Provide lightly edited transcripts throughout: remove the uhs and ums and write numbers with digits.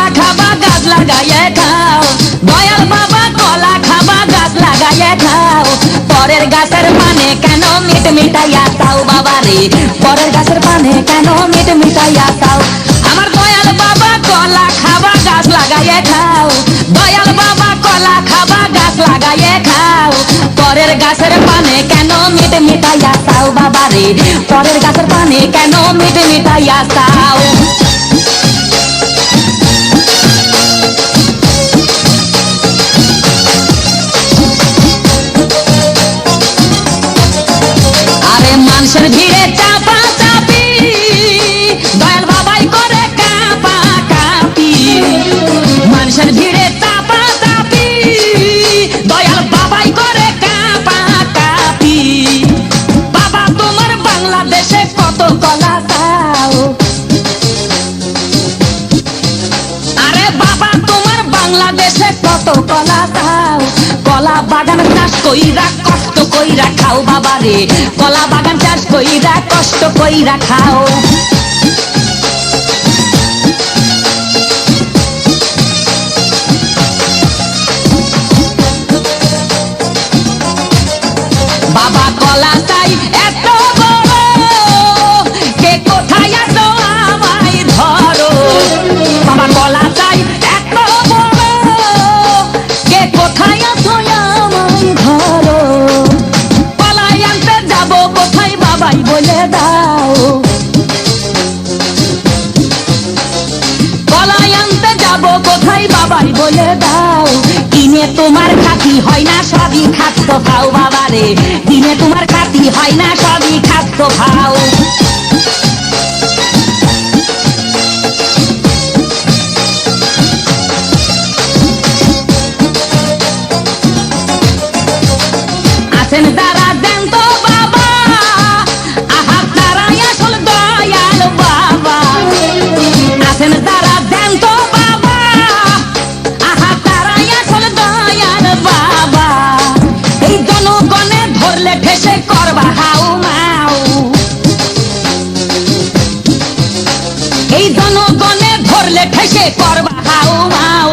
কলা খাবা গাছ লাগাইয়ে খাও, দয়াল বাবা কলা খাবা গাছ লাগাইয়ে খাও। পরের গাছের পানে কেন মিট মিটাইয়া তাও বাবা রে, পরের গাছের পানে কেন মিট মিটাইয়া তাও। আমার দয়াল বাবা কলা খাবা গাছ লাগাইয়ে খাও, দয়াল বাবা কলা খাবা গাছ লাগাইয়ে খাও। পরের গাছের পানে কেন মিট মিটাইয়া তাও বাবা রে, পরের গাছের পানে কেন মিট মিটাইয়া তাও। আরে মানুষের ভিড়ে চাপা চাপি, দয়াল বাবাই করে কাপা কাপি। মানুষের ভিড়ে চাপা চাপি, দয়াল বাবাই করে কাপা কাপি। বাবা তোমার বাংলাদেশে কত কলা চাও, আরে বাবা তোমার বাংলাদেশে কত কলা চাও। কলা বাগান চাষ কইরা কষ্ট কইরা খাও বাবা রে, কলা বাগান চাষ কইরা কষ্ট কইরা খাও। বাবা কলা চাই এত বড়, কে কোথায় আছো আমায় ধরো। বাবা কলা চাই এত বড়, কে কোথায় আছো আমায় ধরো। কলাই আনতে যাবো কোথায় বাবাই বলে দাও, কলাই আনতে যাবো কোথায় বাবাই বলে দাও। কিনে তোমার খাতি হয় না সবই খাদ্য খাও বাবা রে, কিনে তোমার খাতি হয় না সবই খাদ্য খাও। আছেন যারা দেন তো বাবা, আহা তারাই আসল দয়াল বাবা। আছেন যারা দেন তো বাবা, আহা তারাই আসল দয়াল বাবা। এই জনগণে ধরলে ঠেসে করবা হাউ মাউ, এই জনগণে ধরলে ঠেসে করবা হাউ মাউ।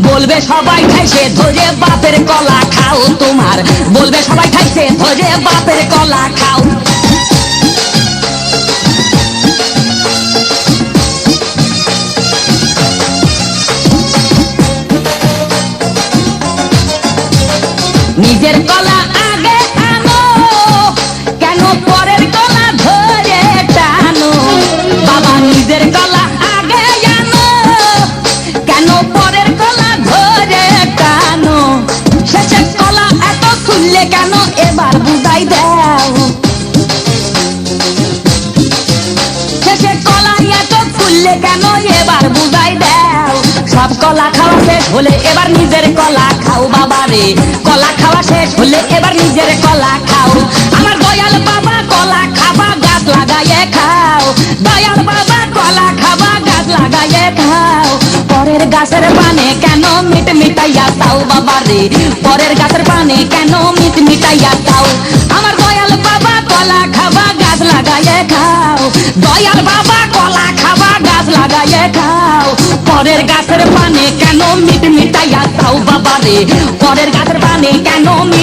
বলবে সবাই ঠাইছে ধরে বাপের কলা খাও তোমার, বলবে সবাই ঠাইছে ধরে বাপের কলা খাও। নিজের কলা আগে আনো, কেন পরের কলা ধরে টানো। বাবা নিজের কলা আগে আনো, কেন পরের কলা ধরে টানো। শেষের কলা এত খুললে কেন এবার বুঝাই দাও, শেষের কলা এত খুললে কেন এবার বুঝাই দাও। সব কলা খাওয়া শেষ হলে এবার নিজের কলা খাও বাবা রে, কলা খাওয়া শেষ হলে এবার নিজের কলা খাও। আমার দয়াল বাবা কলা খাবা গাছ লাগাইয়ে খাও, দয়াল বাবা কলা খাবা গাছ লাগাইয়ে খাও। পরের গাছের পানে কেন মিট মিটাইয়া তাও বাবা রে, পরের গাছের পানে কেন মিট মিটাইয়া তাও। আমার দয়াল বাবা কলা খাবা গাছ লাগাইয়ে খাও, দয়াল বাবা কলা খাবা গাছ লাগাইয়ে খাও। পরের গাছের পানে কেন মিট মিটাইয়া তাও বাবা রে, পরের গাছের পানে কেন মিট